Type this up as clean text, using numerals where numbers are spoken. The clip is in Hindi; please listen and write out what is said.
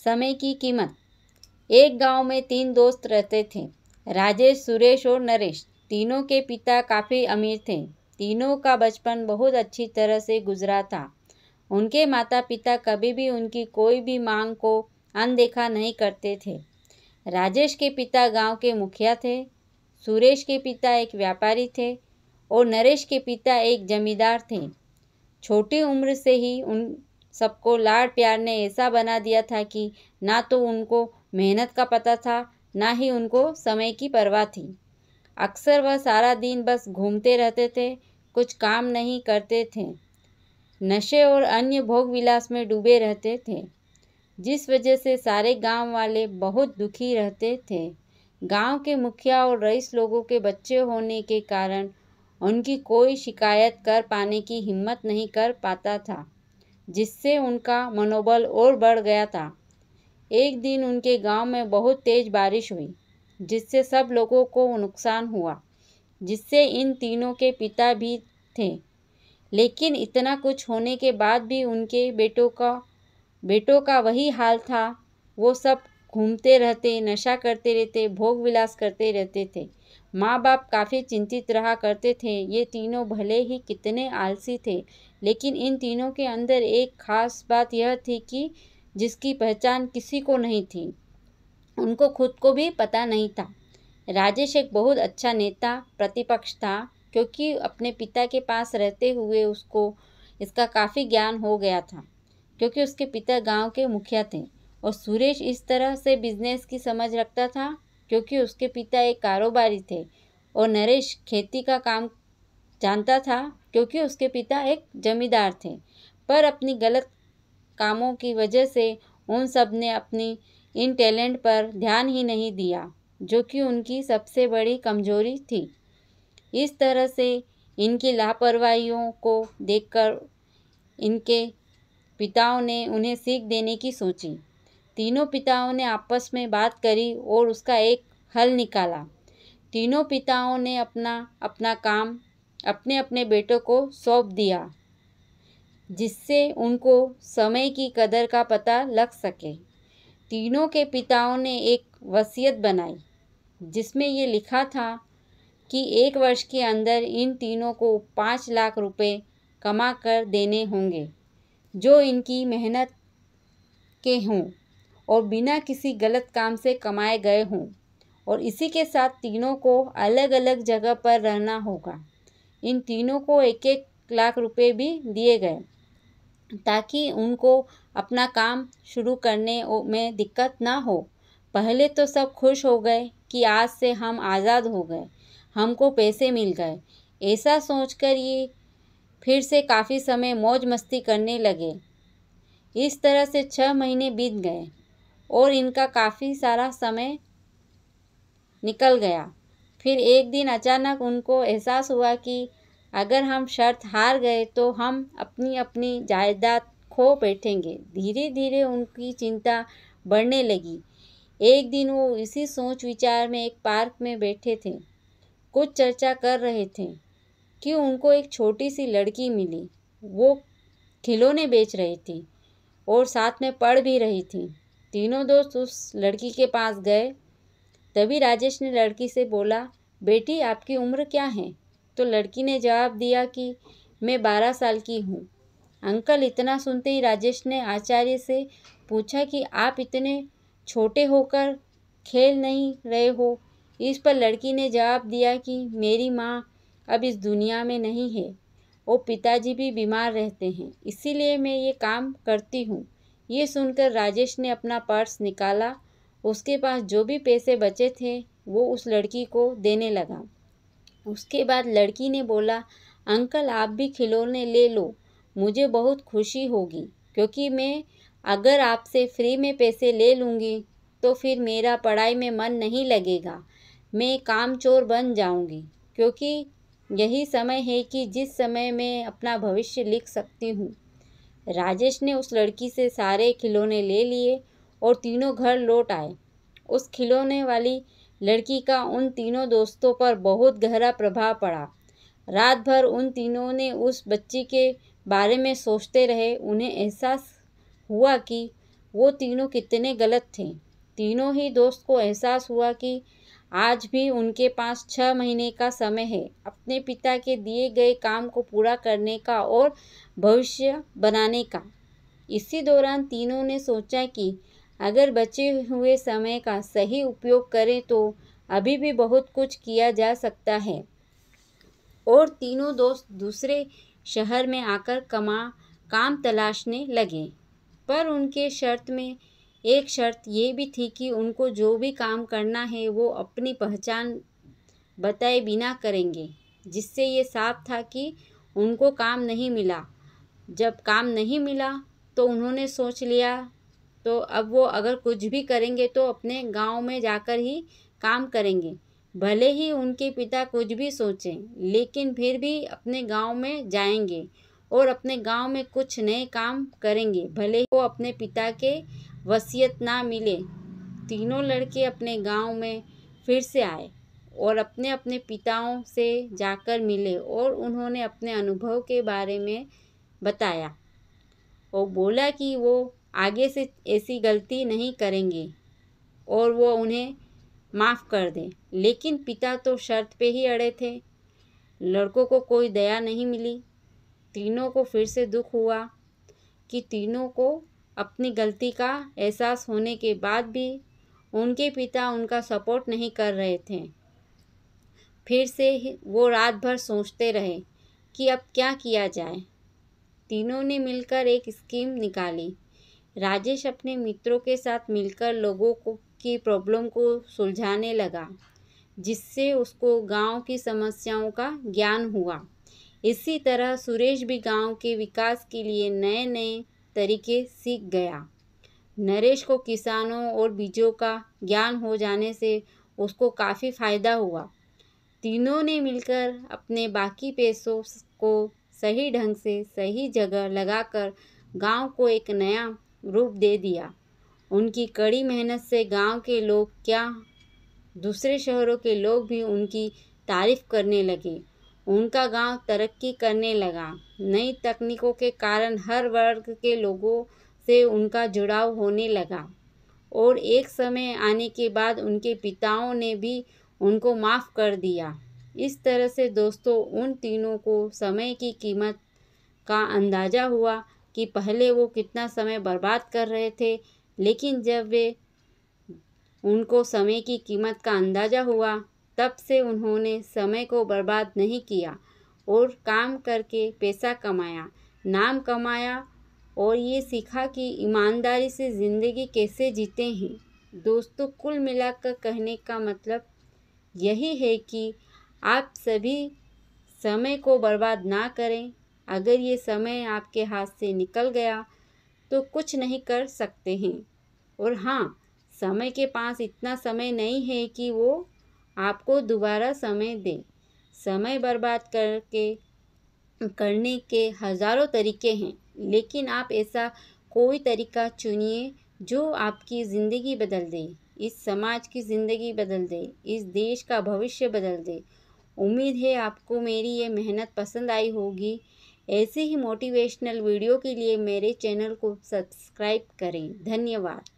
समय की कीमत। एक गांव में 3 दोस्त रहते थे, राजेश, सुरेश और नरेश। तीनों के पिता काफ़ी अमीर थे। तीनों का बचपन बहुत अच्छी तरह से गुजरा था। उनके माता पिता कभी भी उनकी कोई भी मांग को अनदेखा नहीं करते थे। राजेश के पिता गांव के मुखिया थे, सुरेश के पिता एक व्यापारी थे और नरेश के पिता एक जमींदार थे। छोटी उम्र से ही उन सबको लाड प्यार ने ऐसा बना दिया था कि ना तो उनको मेहनत का पता था, ना ही उनको समय की परवाह थी। अक्सर वह सारा दिन बस घूमते रहते थे, कुछ काम नहीं करते थे, नशे और अन्य भोग विलास में डूबे रहते थे, जिस वजह से सारे गांव वाले बहुत दुखी रहते थे। गांव के मुखिया और रईस लोगों के बच्चे होने के कारण उनकी कोई शिकायत कर पाने की हिम्मत नहीं कर पाता था, जिससे उनका मनोबल और बढ़ गया था। एक दिन उनके गांव में बहुत तेज बारिश हुई, जिससे सब लोगों को नुकसान हुआ, जिससे इन तीनों के पिता भी थे। लेकिन इतना कुछ होने के बाद भी उनके बेटों का वही हाल था। वो सब घूमते रहते, नशा करते रहते, भोग विलास करते रहते थे। माँ बाप काफ़ी चिंतित रहा करते थे। ये तीनों भले ही कितने आलसी थे, लेकिन इन तीनों के अंदर एक खास बात यह थी कि जिसकी पहचान किसी को नहीं थी, उनको खुद को भी पता नहीं था। राजेश एक बहुत अच्छा नेता प्रतिपक्ष था, क्योंकि अपने पिता के पास रहते हुए उसको इसका काफ़ी ज्ञान हो गया था, क्योंकि उसके पिता गांव के मुखिया थे। और सुरेश इस तरह से बिजनेस की समझ रखता था, क्योंकि उसके पिता एक कारोबारी थे। और नरेश खेती का काम जानता था, क्योंकि उसके पिता एक जमींदार थे। पर अपनी गलत कामों की वजह से उन सब ने अपनी इन टैलेंट पर ध्यान ही नहीं दिया, जो कि उनकी सबसे बड़ी कमजोरी थी। इस तरह से इनकी लापरवाहियों को देखकर इनके पिताओं ने उन्हें सीख देने की सोची। तीनों पिताओं ने आपस में बात करी और उसका एक हल निकाला। तीनों पिताओं ने अपना अपना काम अपने अपने बेटों को सौंप दिया, जिससे उनको समय की कदर का पता लग सके। तीनों के पिताओं ने एक वसीयत बनाई, जिसमें ये लिखा था कि 1 वर्ष के अंदर इन तीनों को 5 लाख रुपए कमा कर देने होंगे, जो इनकी मेहनत के हों और बिना किसी गलत काम से कमाए गए हों। और इसी के साथ तीनों को अलग अलग जगह पर रहना होगा। इन तीनों को 1-1 लाख रुपए भी दिए गए, ताकि उनको अपना काम शुरू करने में दिक्कत ना हो। पहले तो सब खुश हो गए कि आज से हम आज़ाद हो गए, हमको पैसे मिल गए। ऐसा सोचकर ये फिर से काफ़ी समय मौज मस्ती करने लगे। इस तरह से 6 महीने बीत गए और इनका काफ़ी सारा समय निकल गया। फिर एक दिन अचानक उनको एहसास हुआ कि अगर हम शर्त हार गए तो हम अपनी अपनी जायदाद खो बैठेंगे। धीरे धीरे उनकी चिंता बढ़ने लगी। एक दिन वो इसी सोच विचार में एक पार्क में बैठे थे, कुछ चर्चा कर रहे थे कि उनको एक छोटी सी लड़की मिली। वो खिलौने बेच रही थी और साथ में पढ़ भी रही थी। तीनों दोस्त उस लड़की के पास गए। तभी राजेश ने लड़की से बोला, बेटी आपकी उम्र क्या है? तो लड़की ने जवाब दिया कि मैं 12 साल की हूँ। अंकल, इतना सुनते ही राजेश ने आश्चर्य से पूछा कि आप इतने छोटे होकर खेल नहीं रहे हो? इस पर लड़की ने जवाब दिया कि मेरी माँ अब इस दुनिया में नहीं है और पिताजी भी बीमार रहते हैं, इसीलिए मैं ये काम करती हूँ। ये सुनकर राजेश ने अपना पर्स निकाला। उसके पास जो भी पैसे बचे थे वो उस लड़की को देने लगा। उसके बाद लड़की ने बोला, अंकल आप भी खिलौने ले लो, मुझे बहुत खुशी होगी, क्योंकि मैं अगर आपसे फ्री में पैसे ले लूँगी तो फिर मेरा पढ़ाई में मन नहीं लगेगा, मैं कामचोर बन जाऊँगी, क्योंकि यही समय है कि जिस समय मैं अपना भविष्य लिख सकती हूँ। राजेश ने उस लड़की से सारे खिलौने ले लिए और तीनों घर लौट आए। उस खिलौने वाली लड़की का उन तीनों दोस्तों पर बहुत गहरा प्रभाव पड़ा। रात भर उन तीनों ने उस बच्ची के बारे में सोचते रहे। उन्हें एहसास हुआ कि वो तीनों कितने गलत थे। तीनों ही दोस्त को एहसास हुआ कि आज भी उनके पास 6 महीने का समय है अपने पिता के दिए गए काम को पूरा करने का और भविष्य बनाने का। इसी दौरान तीनों ने सोचा कि अगर बचे हुए समय का सही उपयोग करें तो अभी भी बहुत कुछ किया जा सकता है। और तीनों दोस्त दूसरे शहर में आकर काम तलाशने लगे। पर उनके शर्त में एक शर्त ये भी थी कि उनको जो भी काम करना है वो अपनी पहचान बताए बिना करेंगे, जिससे ये साफ था कि उनको काम नहीं मिला। जब काम नहीं मिला तो उन्होंने सोच लिया तो अब वो अगर कुछ भी करेंगे तो अपने गांव में जाकर ही काम करेंगे। भले ही उनके पिता कुछ भी सोचें, लेकिन फिर भी अपने गांव में जाएंगे और अपने गांव में कुछ नए काम करेंगे, भले ही वो अपने पिता के वसीयत ना मिले। तीनों लड़के अपने गांव में फिर से आए और अपने अपने पिताओं से जाकर मिले और उन्होंने अपने अनुभव के बारे में बताया और बोला कि वो आगे से ऐसी गलती नहीं करेंगे और वो उन्हें माफ़ कर दें। लेकिन पिता तो शर्त पे ही अड़े थे। लड़कों को कोई दया नहीं मिली। तीनों को फिर से दुख हुआ कि तीनों को अपनी गलती का एहसास होने के बाद भी उनके पिता उनका सपोर्ट नहीं कर रहे थे। फिर से वो रात भर सोचते रहे कि अब क्या किया जाए। तीनों ने मिलकर एक स्कीम निकाली। राजेश अपने मित्रों के साथ मिलकर लोगों की प्रॉब्लम को सुलझाने लगा, जिससे उसको गांव की समस्याओं का ज्ञान हुआ। इसी तरह सुरेश भी गांव के विकास के लिए नए नए तरीके सीख गया। नरेश को किसानों और बीजों का ज्ञान हो जाने से उसको काफ़ी फ़ायदा हुआ। तीनों ने मिलकर अपने बाकी पैसों को सही ढंग से सही जगह लगाकर गांव को एक नया रूप दे दिया। उनकी कड़ी मेहनत से गांव के लोग क्या, दूसरे शहरों के लोग भी उनकी तारीफ करने लगे। उनका गांव तरक्की करने लगा। नई तकनीकों के कारण हर वर्ग के लोगों से उनका जुड़ाव होने लगा और एक समय आने के बाद उनके पिताओं ने भी उनको माफ़ कर दिया। इस तरह से दोस्तों उन तीनों को समय की कीमत का अंदाज़ा हुआ कि पहले वो कितना समय बर्बाद कर रहे थे, लेकिन जब उनको समय की कीमत का अंदाज़ा हुआ तब से उन्होंने समय को बर्बाद नहीं किया और काम करके पैसा कमाया, नाम कमाया और ये सीखा कि ईमानदारी से ज़िंदगी कैसे जीते हैं। दोस्तों कुल मिलाकर कहने का मतलब यही है कि आप सभी समय को बर्बाद ना करें। अगर ये समय आपके हाथ से निकल गया तो कुछ नहीं कर सकते हैं। और हाँ, समय के पास इतना समय नहीं है कि वो आपको दोबारा समय दे। समय बर्बाद करने के हज़ारों तरीके हैं, लेकिन आप ऐसा कोई तरीका चुनिए जो आपकी ज़िंदगी बदल दे, इस समाज की ज़िंदगी बदल दे, इस देश का भविष्य बदल दे। उम्मीद है आपको मेरी ये मेहनत पसंद आई होगी। ऐसे ही मोटिवेशनल वीडियो के लिए मेरे चैनल को सब्सक्राइब करें। धन्यवाद।